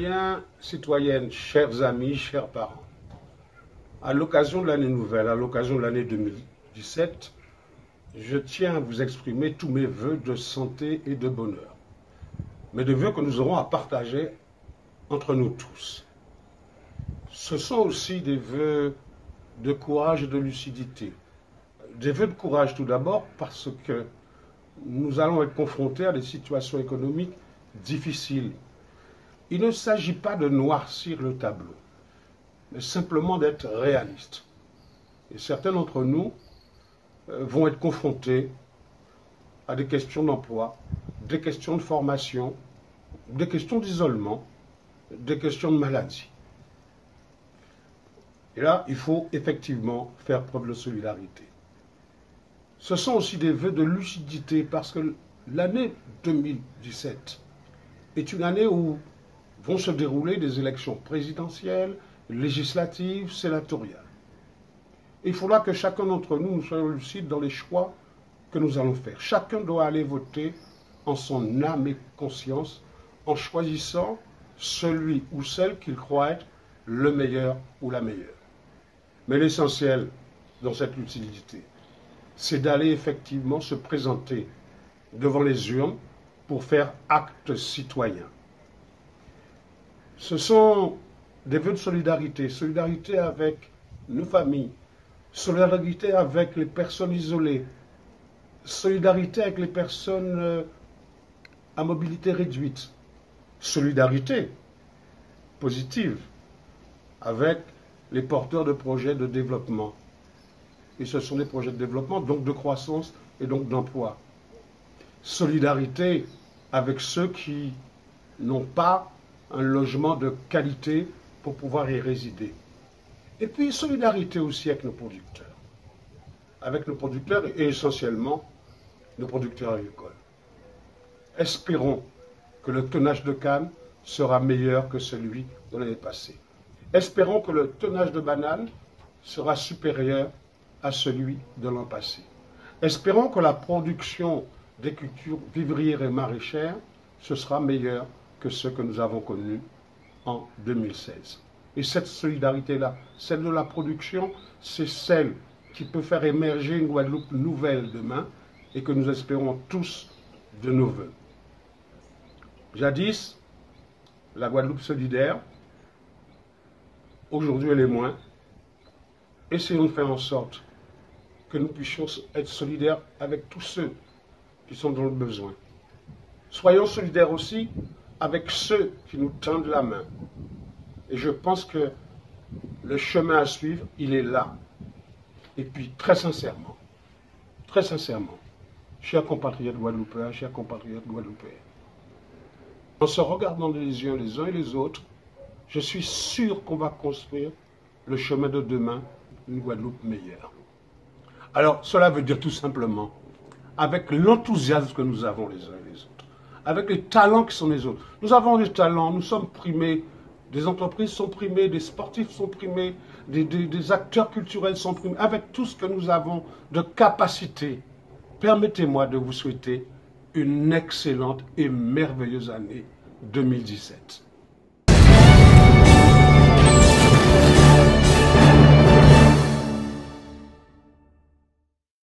citoyens, citoyennes, chers amis, chers parents, à l'occasion de l'année nouvelle, à l'occasion de l'année 2017, je tiens à vous exprimer tous mes vœux de santé et de bonheur. Mais des vœux que nous aurons à partager entre nous tous. Ce sont aussi des vœux de courage et de lucidité. Des vœux de courage tout d'abord parce que nous allons être confrontés à des situations économiques difficiles. Il ne s'agit pas de noircir le tableau, mais simplement d'être réaliste. Et certains d'entre nous vont être confrontés à des questions d'emploi, des questions de formation, des questions d'isolement, des questions de maladie. Et là, il faut effectivement faire preuve de solidarité. Ce sont aussi des vœux de lucidité parce que l'année 2017 est une année où vont se dérouler des élections présidentielles, législatives, sénatoriales. Il faudra que chacun d'entre nous soyons lucides dans les choix que nous allons faire. Chacun doit aller voter en son âme et conscience en choisissant celui ou celle qu'il croit être le meilleur ou la meilleure. Mais l'essentiel dans cette lucidité, c'est d'aller effectivement se présenter devant les urnes pour faire acte citoyen. Ce sont des vœux de solidarité, solidarité avec nos familles, solidarité avec les personnes isolées, solidarité avec les personnes à mobilité réduite, solidarité positive avec les porteurs de projets de développement. Et ce sont des projets de développement, donc de croissance et donc d'emploi. Solidarité avec ceux qui n'ont pas un logement de qualité pour pouvoir y résider. Et puis solidarité aussi avec nos producteurs. Avec nos producteurs et essentiellement nos producteurs agricoles. Espérons que le tonnage de canne sera meilleur que celui de l'année passée. Espérons que le tonnage de bananes sera supérieur à celui de l'an passé. Espérons que la production des cultures vivrières et maraîchères ce sera meilleur que ce que nous avons connu en 2016. Et cette solidarité-là, celle de la production, c'est celle qui peut faire émerger une Guadeloupe nouvelle demain et que nous espérons tous de nos voeux. Jadis, la Guadeloupe solidaire, aujourd'hui elle est moins. Essayons de faire en sorte que nous puissions être solidaires avec tous ceux qui sont dans le besoin. Soyons solidaires aussi avec ceux qui nous tendent la main. Et je pense que le chemin à suivre, il est là. Et puis, très sincèrement, chers compatriotes guadeloupéens, chers compatriotes guadeloupéens, en se regardant les uns et les autres, je suis sûr qu'on va construire le chemin de demain, une Guadeloupe meilleure. Alors, cela veut dire tout simplement, avec l'enthousiasme que nous avons les uns et les autres, avec les talents qui sont les autres. Nous avons des talents, nous sommes primés, des entreprises sont primées, des sportifs sont primés, des acteurs culturels sont primés. Avec tout ce que nous avons de capacité, permettez-moi de vous souhaiter une excellente et merveilleuse année 2017.